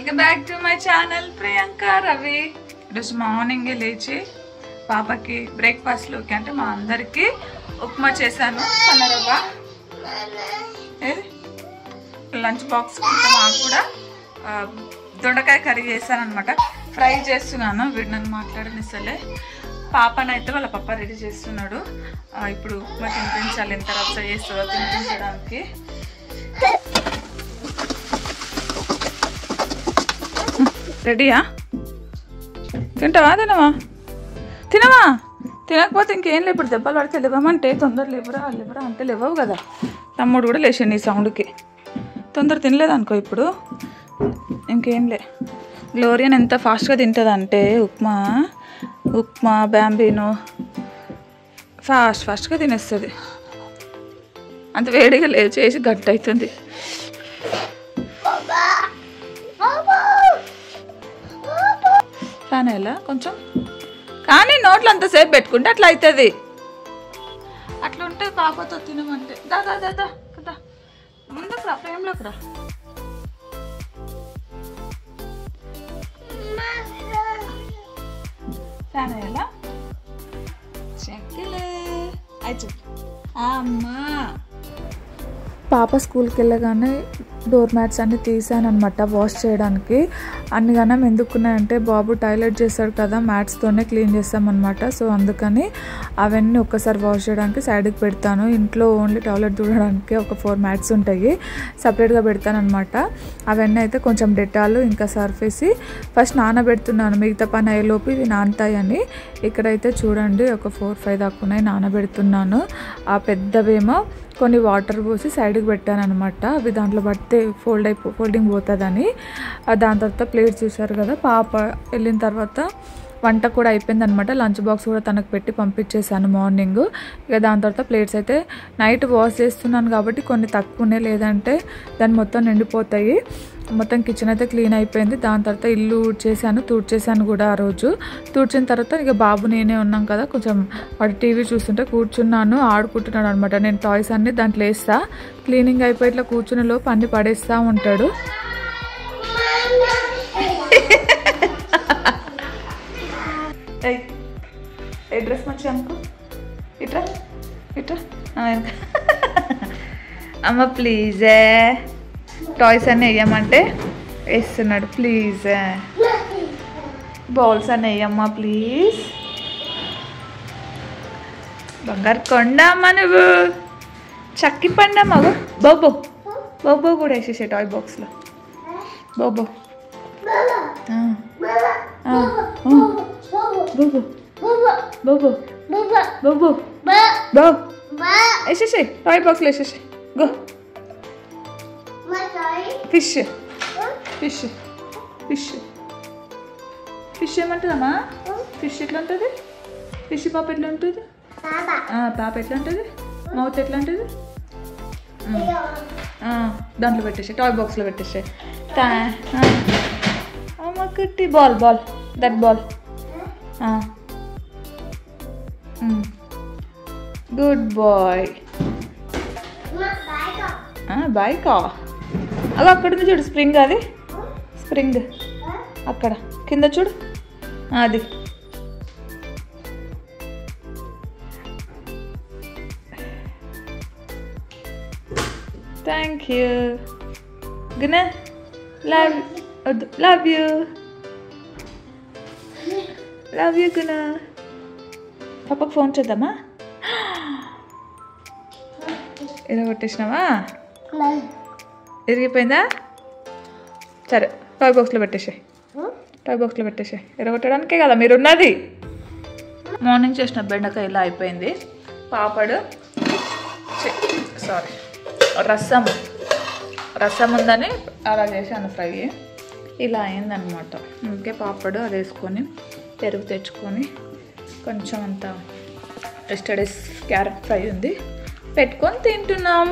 Welcome back to my channel Priyanka Ravi. ఈరోజు morning లేచి పాపకి బ్రేక్ఫాస్ట్ లోకి అంటే మా అందరికి ఉప్మా చేశాను. సన్నరవ్వ లంచ్ బాక్స్ మాకు కూడా దొండకాయ కర్రీ చేశాను అనమాట. ఫ్రై చేస్తున్నాను. వీడు నన్ను మాట్లాడనిస్తలే. పాపనైతే వాళ్ళ పప్ప రెడీ చేస్తున్నాడు. ఇప్పుడు ఉప్మా తినిపించాలి. ఎంత రచ్చ చేస్తుందో తినిపించడానికి. రెడీయా? తింటావా? తినవా? తినకపోతే ఇంకేం లేదు. ఇప్పుడు దెబ్బలు పడితే లేవమంటే తొందర లేవరా అంటే లేవవు కదా. తమ్ముడు కూడా లేచండి ఈ సౌండ్కి. తొందర తినలేదనుకో ఇప్పుడు ఇంకేం లే. గ్లోరియన్ ఎంత ఫాస్ట్గా తింటుందంటే ఉప్మా బ్యాంబీనో ఫాస్ట్గా తినేస్తుంది. అంత వేడిగా లేచేసి గట్టి అవుతుంది. ఫ్యాన్ ఎలా కొంచెం కానీ నోట్లో అంతసేపు పెట్టుకుంటే అట్లా అవుతుంది. అట్లా ఉంటుంది పాపతో తినమంటే. దాదా కదా ముందుకు రా, ఫ్రేమ్లోకి రా. ఫ్యాన్ ఎలా చెక్కలే అయితే అమ్మా. పాప స్కూల్కి వెళ్ళగానే డోర్ మ్యాట్స్ అన్నీ తీసాను అనమాట వాష్ చేయడానికి. అన్ని గనం ఎందుకున్నాయంటే బాబు టాయిలెట్ చేస్తాడు కదా, మ్యాట్స్తోనే క్లీన్ చేస్తామన్నమాట. సో అందుకని అవన్నీ ఒక్కసారి వాష్ చేయడానికి సైడ్కి పెడతాను. ఇంట్లో ఓన్లీ టాయిలెట్ చూడడానికి ఒక 4 మ్యాట్స్ ఉంటాయి, సపరేట్గా పెడతాను అనమాట. అవన్నీ అయితే కొంచెం డెటాలు ఇంకా సర్ఫ్ వేసి ఫస్ట్ నానబెడుతున్నాను. మిగతా పని అయ్యేలోపు ఇవి నానతాయని. ఇక్కడైతే చూడండి ఒక 4-5 దాకా ఉన్నాయి, నానబెడుతున్నాను. ఆ పెద్దవేమో కొన్ని వాటర్ పోసి సైడ్కి పెట్టాను అనమాట. అవి దాంట్లో పడితే ఫోల్డింగ్ పోతుందని. దాని తర్వాత ప్లేట్స్ చూసారు కదా. పాప వెళ్ళిన తర్వాత వంట కూడా అయిపోయింది అనమాట. లంచ్ బాక్స్ కూడా తనకు పెట్టి పంపించేసాను మార్నింగ్. ఇక దాని తర్వాత ప్లేట్స్ అయితే నైట్ వాష్ చేస్తున్నాను కాబట్టి కొన్ని తక్కువనే, లేదంటే దాన్ని మొత్తం నిండిపోతాయి. మొత్తం కిచెన్ అయితే క్లీన్ అయిపోయింది. దాని తర్వాత ఇల్లు తుడిచేసాను కూడా. ఆ రోజు తుడిచిన తర్వాత ఇక బాబు నేనే ఉన్నాం కదా, కొంచెం వాడు టీవీ చూస్తుంటే కూర్చున్నాను, ఆడుకుంటున్నాడు అనమాట. నేను టాయ్స్ అన్నీ దాంట్లో వేస్తా. క్లీనింగ్ అయిపోయి ఇట్లా కూర్చునే లోపు అన్నీ పడేస్తూ ఉంటాడు. ఏ డ్రెస్ మంచిగా అనుకో. ఇట్రా అమ్మ ప్లీజే. టాయ్స్ అన్నీ వేయమంటే వేస్తున్నాడు. ప్లీజ్ బాల్స్ అన్నీ వేయమ్మా ప్లీజ్. బంగారు కొండ అమ్మ నువ్వు. చక్కి పండమ్మ. బోబో కూడా వేసేసే టాయ్ బాక్స్లో. బోబో వేసేసే టాయ్ బాక్స్లో వేసేసే. గో ఫిష్ ఏమంటుందమ్మా? ఫిష్ ఎట్లా ఉంటుంది? ఫిష్ పాప ఎట్లా ఉంటుంది? పాప ఎట్లా ఉంటుంది? మౌత్ ఎట్లా ఉంటుంది? దాంట్లో పెట్టేసే, టాయ్ బాక్స్లో పెట్టేసే. అమ్మ కుట్టి ball that ball. Good boy. బైకా అలా అక్కడ ఉంది చూడు, స్ప్రింగ్. అది స్ప్రింగ్ అక్కడ కింద చూడు, అది. Thank you Guna. Love you గుణ. పాపకు ఫోన్ చేద్దామా? ఇలా కొట్టేసినావా? ఇరిగిపోయిందా? సరే టాయ్ బాక్స్లో పెట్టేసే. ఎరగొట్టడానికే కదా మీరు ఉన్నది. మార్నింగ్ చేసిన బెండకాయ ఇలా అయిపోయింది. పాపడు రసం ఉందని అలా చేశాను ఫ్రై. ఇలా అయిందనమాట. ఇంకే పాపడు అది వేసుకొని పెరుగు తెచ్చుకొని కొంచెం అంత వెజిటేబుల్స్ క్యారెట్ ఫ్రై ఉంది పెట్టుకొని తింటున్నాం.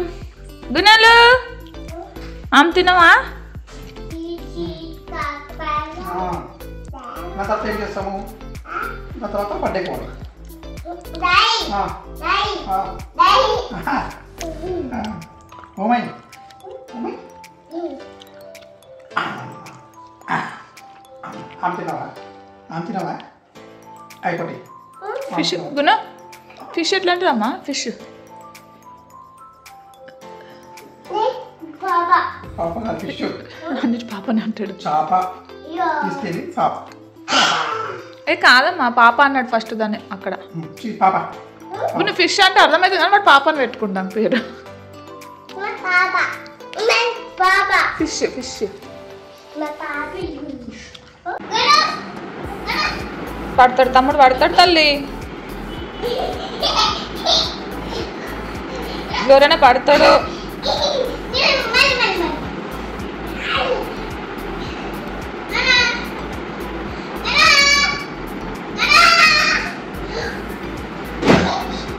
గుణాలు తినవా? ఫిష్ గుణ ఫిష్ ఎట్లా అంటారమ్మా ఫిష్ అన్నిటి పాపని అంటాడు ఏ కాదమ్మా పాప అన్నాడు ఫస్ట్ దాన్ని అక్కడ నువ్వు ఫిష్ అంటే అర్థమైతే కానీ వాడు పాపని పెట్టుకుంటాం పేరు ఫిష్ ఫిష్ పడతాడు తమ్ముడు పడతాడు తల్లి ఎవరైనా పడతాడు